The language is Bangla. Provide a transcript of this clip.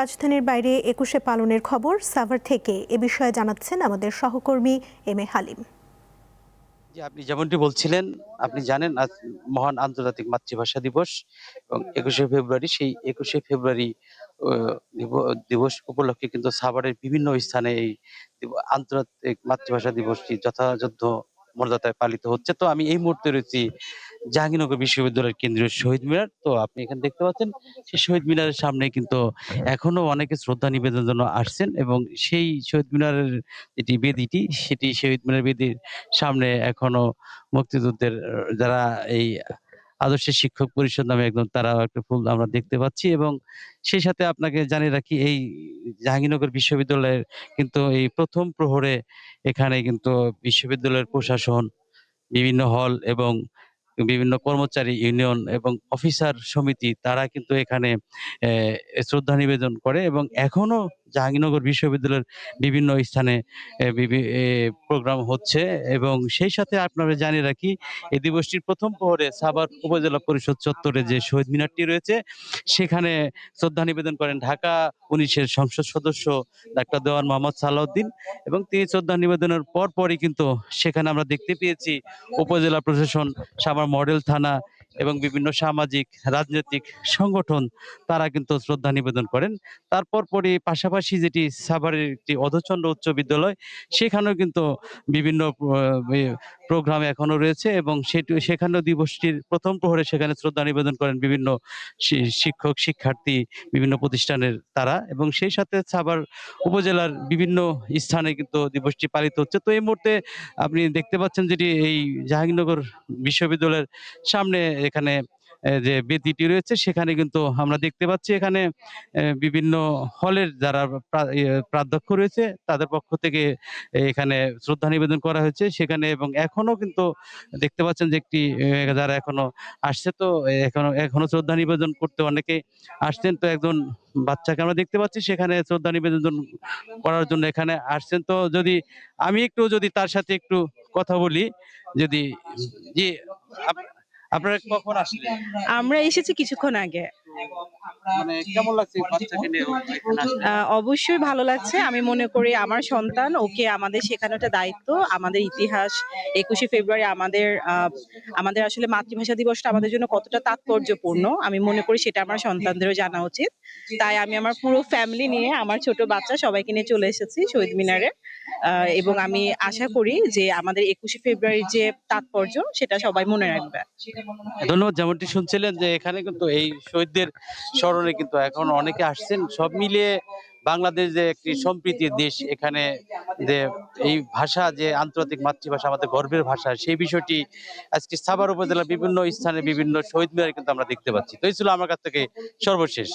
রাজধানীর বাইরে ২১শে পালনের খবর সাভার থেকে এ বিষয়ে জানাচ্ছেন আমাদের সহকর্মী এম এ হালিম। জি, আপনি যেমনটি বলছিলেন, আপনি জানেন আজ মহান আন্তর্জাতিক মাতৃভাষা দিবস এবং ২১শে ফেব্রুয়ারি। সেই ২১শে ফেব্রুয়ারি দিবস উপলক্ষে কিন্তু সাভারের বিভিন্ন স্থানে এই আন্তর্জাতিক মাতৃভাষা দিবসটি যথাযথ মর্যাদায় পালিত হচ্ছে। তো আমি এই মুহূর্তে রয়েছি জাহাঙ্গীরনগর বিশ্ববিদ্যালয়ের কেন্দ্রীয় শহীদ মিনার। তো আপনি এখানে দেখতে পাচ্ছেন সেই শহীদ মিনারের সামনে কিন্তু এখনো অনেকে শ্রদ্ধা নিবেদনের জন্য আসছেন এবং সেই শহীদ মিনারের যেটি বেদিটি সেটি শহীদ মিনার বেদির সামনে এখনো মুক্তিযুদ্ধের যারা এই আদর্শ শিক্ষক পরিষদ নামে একদম তারাও একটা ফুল আমরা দেখতে পাচ্ছি এবং সেই সাথে আপনাকে জানিয়ে রাখি এই জাহাঙ্গীরনগর বিশ্ববিদ্যালয়ের কিন্তু এই প্রথম প্রহরে এখানে কিন্তু বিশ্ববিদ্যালয়ের প্রশাসন, বিভিন্ন হল এবং বিভিন্ন কর্মচারী ইউনিয়ন এবং অফিসার সমিতি তারা কিন্তু এখানে শ্রদ্ধা নিবেদন করে এবং এখনো জাহাঙ্গীরনগর বিশ্ববিদ্যালয়ের বিভিন্ন স্থানে প্রোগ্রাম হচ্ছে এবং সেই সাথে আপনারা জানিয়ে রাখি এই দিবসটির প্রথম প্রহরে সাভার উপজেলা পরিষদ চত্বরে যে শহীদ মিনারটি রয়েছে সেখানে শ্রদ্ধা নিবেদন করেন ঢাকা ১৯-এর সংসদ সদস্য ডাক্তার দেওয়ান মোহাম্মদ সালাউদ্দিন এবং তিনি শ্রদ্ধা নিবেদনের পরপরই কিন্তু সেখানে আমরা দেখতে পেয়েছি উপজেলা প্রশাসন, সাভার মডেল থানা এবং বিভিন্ন সামাজিক রাজনৈতিক সংগঠন তারা কিন্তু শ্রদ্ধা নিবেদন করেন। তারপর পরে পাশাপাশি যেটি সাভারের একটি অধচন্দ্র উচ্চ বিদ্যালয় সেখানেও কিন্তু বিভিন্ন প্রোগ্রাম এখনো রয়েছে এবং সেখানেও দিবসটির প্রথম প্রহরে সেখানে শ্রদ্ধা নিবেদন করেন বিভিন্ন শিক্ষক শিক্ষার্থী বিভিন্ন প্রতিষ্ঠানের তারা এবং সেই সাথে সাভার উপজেলার বিভিন্ন স্থানে কিন্তু দিবসটি পালিত হচ্ছে। তো এই মুহূর্তে আপনি দেখতে পাচ্ছেন যেটি এই জাহাঙ্গীরনগর বিশ্ববিদ্যালয়ের সামনে এখানে যে বেদিটি রয়েছে সেখানে কিন্তু আমরা দেখতে পাচ্ছি এখানে বিভিন্ন হলের যারা প্রাধ্যক্ষ রয়েছে তাদের পক্ষ থেকে এখানে শ্রদ্ধা নিবেদন করা হয়েছে সেখানে এবং এখনো কিন্তু দেখতে পাচ্ছেন যে একটি যারা এখনো আসছে তো এখনো শ্রদ্ধা নিবেদন করতে অনেকে আসছেন। তো একজন বাচ্চাকে আমরা দেখতে পাচ্ছি সেখানে শ্রদ্ধা নিবেদন করার জন্য এখানে আসছেন। তো যদি আমি একটু যদি তার সাথে একটু কথা বলি যদি জি আপ- আপনারা কখন আসলেন? আমরা এসেছি কিছুক্ষণ আগে। মানে কেমন লাগছে এই বাচ্চাকে নিয়ে এখানে আসতে? অবশ্যই ভালো লাগছে। আমি মনে করি আমার সন্তান, ওকে আমাদের শেখানোটা দায়িত্ব। আমাদের ইতিহাস ২১শে ফেব্রুয়ারি আমাদের আসলে মাতৃভাষা দিবসটা আমাদের জন্য কতটা তাৎপর্যপূর্ণ আমি মনে করি সেটা আমার সন্তানদেরও জানা উচিত। তাই আমি আমার পুরো ফ্যামিলি নিয়ে আমার ছোট বাচ্চা সবাইকে নিয়ে চলে এসেছি শহীদ মিনারে। এবং আমি আশা করি যে আমাদের ২১শে ফেব্রুয়ারির যে তাৎপর্য সেটা সবাই মনে রাখবে। ধন্যবাদ। যেমনটি শুনছিলেন যে এখানে কিন্তু এই শহীদদের স্মরণে কিন্তু এখন অনেকে আসছেন। সব মিলিয়ে বাংলাদেশ যে একটি সম্প্রীতির দেশ, এখানে যে এই ভাষা যে আন্তর্জাতিক মাতৃভাষা আমাদের গর্বের ভাষা সেই বিষয়টি আজকে সাভার উপজেলার বিভিন্ন স্থানে বিভিন্ন শহীদ মিনারে কিন্তু আমরা দেখতে পাচ্ছি। তো এই ছিল আমার কাছ থেকে সর্বশেষ।